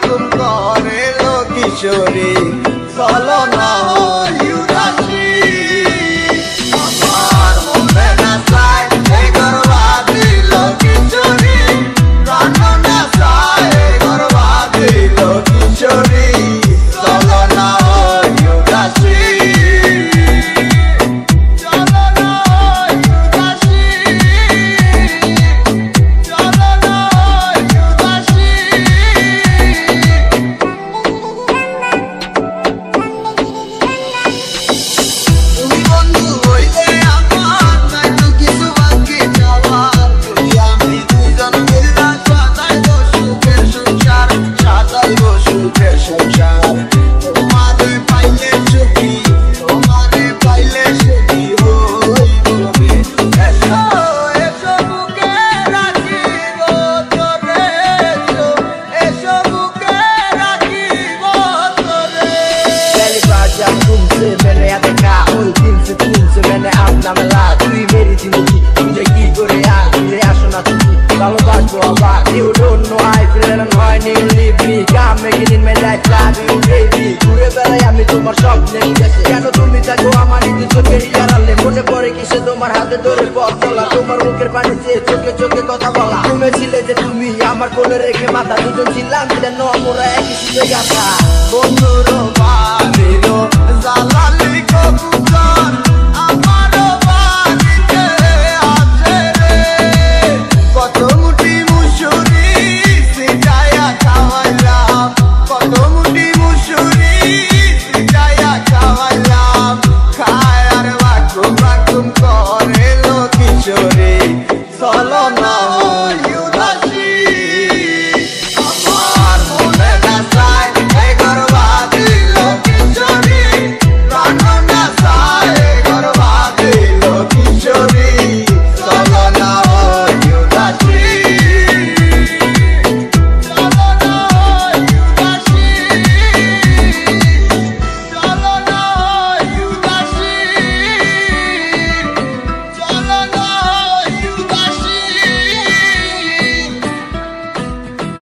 হুকুম করে লো কিশোরী চলো না উদাসী আমার মনে না চায় এই গর্বাদি লো কিশোরী প্রাণ না চায় এই গর্বাদি লো কিশোরী চলো না উদাসী मैंने देखा उस दिन से तुमसे मैंने अपना मिला तू ही मेरी जिंदगी मुझे की करे यार मुझे आशना तुझी ভালোবাসবো আবার you don't know I feel and why you leave me come making in my life love you baby ঘুরে বেড়াই আমি তোমার স্বপ্নে গেছে কেন তুমি থাকো আমার এই চোখের আড়ালে মনে পড়ে কিসে তোমার হাতে ধরে পথ চলা তোমার মুখের পানি চেয়ে চোখে চোখে কথা বলা তুমি ছিলে যে তুমি আমার কোলে রেখে মাথা দুজন ছিলাম যেন আমরা একই সুযোগ গাথা বন্ধুর বাড়ির জালালি কবু